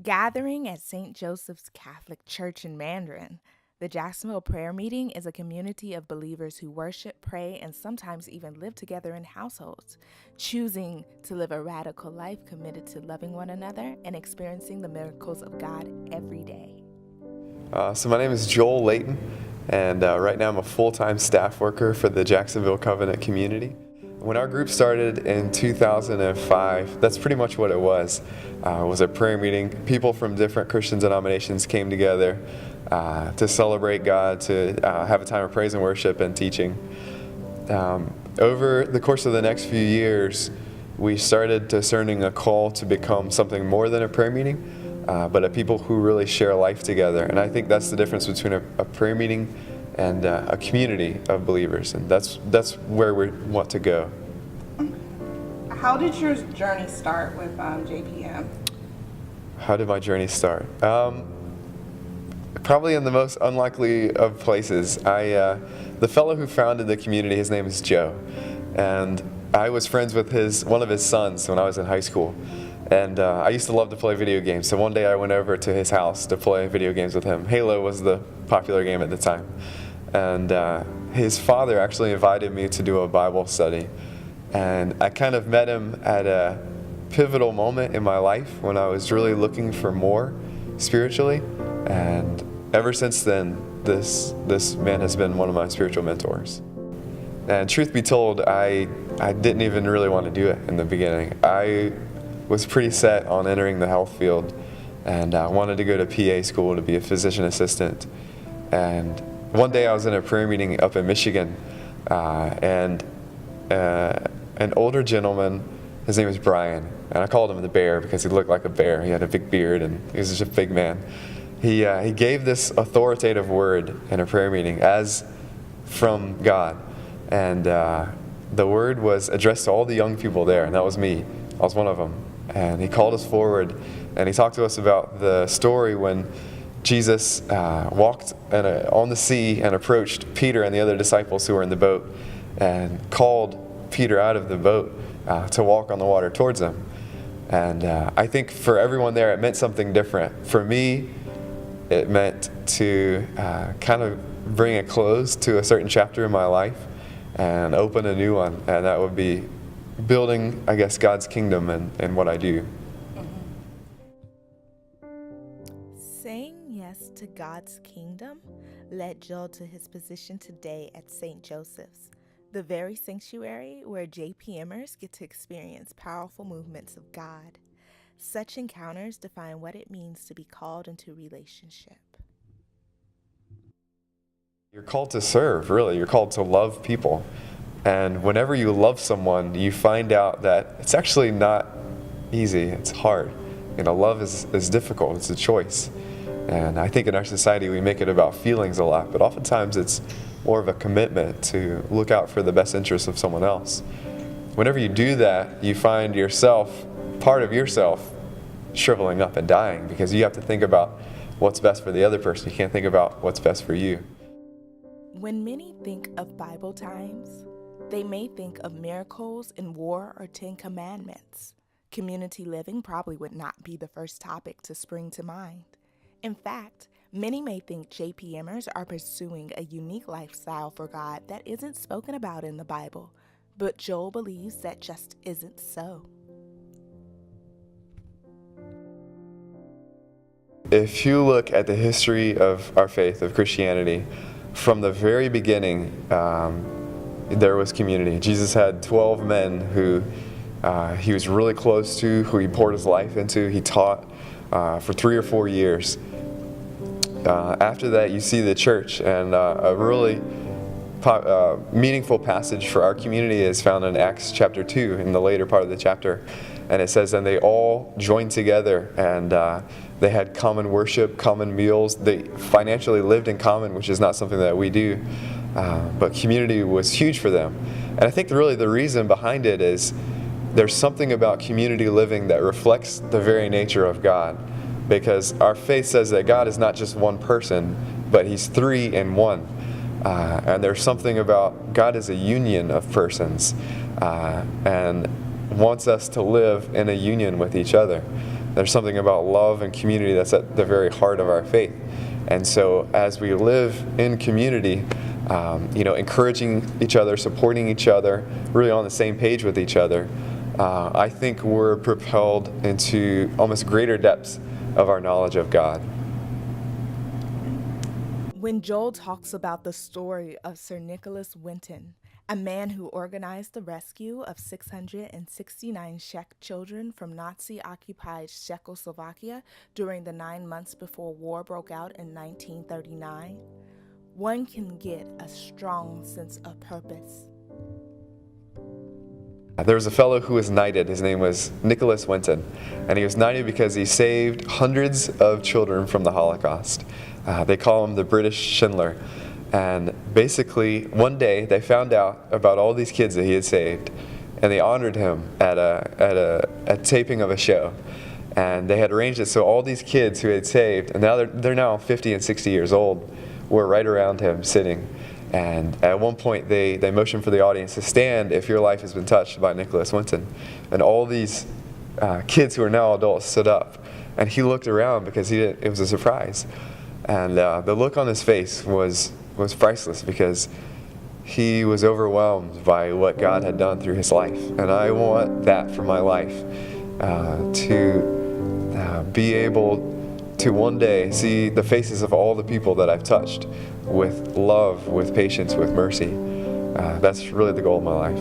Gathering at St. Joseph's Catholic Church in Mandarin, the Jacksonville Prayer Meeting is a community of believers who worship, pray, and sometimes even live together in households, choosing to live a radical life committed to loving one another and experiencing the miracles of God every day. So my name is Joel Layton, and right now I'm a full-time staff worker for the Jacksonville Covenant community. When our group started in 2005, that's pretty much what it was. It was a prayer meeting. People from different Christian denominations came together to celebrate God, to have a time of praise and worship and teaching. Over the course of the next few years, we started discerning a call to become something more than a prayer meeting, but a people who really share life together. And I think that's the difference between a prayer meeting and a community of believers, and that's where we want to go. How did your journey start with JPM? How did my journey start? Probably in the most unlikely of places. The fellow who founded the community, his name is Joe, and I was friends with one of his sons when I was in high school. And I used to love to play video games, so one day I went over to his house to play video games with him. Halo was the popular game at the time. And his father actually invited me to do a Bible study. And I kind of met him at a pivotal moment in my life when I was really looking for more spiritually. And ever since then, this man has been one of my spiritual mentors. And truth be told, I didn't even really want to do it in the beginning. I was pretty set on entering the health field, and I wanted to go to PA school to be a physician assistant. And one day I was in a prayer meeting up in Michigan, and an older gentleman, his name was Brian, and I called him the bear because he looked like a bear. He had a big beard and he was just a big man. He gave this authoritative word in a prayer meeting as from God, and the word was addressed to all the young people there, and that was me. I was one of them. And he called us forward, and he talked to us about the story when Jesus walked on the sea and approached Peter and the other disciples who were in the boat and called Peter out of the boat to walk on the water towards him. And I think for everyone there, it meant something different. For me, it meant to kind of bring a close to a certain chapter in my life and open a new one, and that would be building, I guess, God's kingdom and what I do. Saying yes to God's kingdom led Joel to his position today at St. Joseph's, the very sanctuary where JPMers get to experience powerful movements of God. Such encounters define what it means to be called into relationship. You're called to serve, really. You're called to love people. And whenever you love someone, you find out that it's actually not easy, it's hard. Love is difficult, it's a choice. And I think in our society we make it about feelings a lot, but oftentimes it's more of a commitment to look out for the best interests of someone else. Whenever you do that, you find yourself, part of yourself, shriveling up and dying because you have to think about what's best for the other person. You can't think about what's best for you. When many think of Bible times, they may think of miracles in war or 10 Commandments. Community living probably would not be the first topic to spring to mind. In fact, many may think JPMers are pursuing a unique lifestyle for God that isn't spoken about in the Bible, but Joel believes that just isn't so. If you look at the history of our faith, of Christianity, from the very beginning, there was community. Jesus had 12 men who he was really close to, who he poured his life into. He taught for 3 or 4 years. After that, you see the church, and a really meaningful passage for our community is found in Acts chapter 2, in the later part of the chapter. And it says, and they all joined together, and they had common worship, common meals. They financially lived in common, which is not something that we do. But community was huge for them. And I think really the reason behind it is there's something about community living that reflects the very nature of God. Because our faith says that God is not just one person, but He's three in one. And there's something about God as a union of persons and wants us to live in a union with each other. There's something about love and community that's at the very heart of our faith. And so as we live in community, encouraging each other, supporting each other, really on the same page with each other, I think we're propelled into almost greater depths of our knowledge of God. When Joel talks about the story of Sir Nicholas Winton, a man who organized the rescue of 669 Czech children from Nazi-occupied Czechoslovakia during the 9 months before war broke out in 1939, one can get a strong sense of purpose. There was a fellow who was knighted. His name was Nicholas Winton, and he was knighted because he saved hundreds of children from the Holocaust. They call him the British Schindler. And basically, one day they found out about all these kids that he had saved, and they honored him at a taping of a show. And they had arranged it so all these kids who had saved, and now they're now 50 and 60 years old, were right around him sitting. And at one point they motioned for the audience to stand if your life has been touched by Nicholas Winton. And all these kids who are now adults stood up, and he looked around because it was a surprise. And the look on his face was priceless, because he was overwhelmed by what God had done through his life. And I want that for my life, to be able to one day see the faces of all the people that I've touched with love, with patience, with mercy. That's really the goal of my life.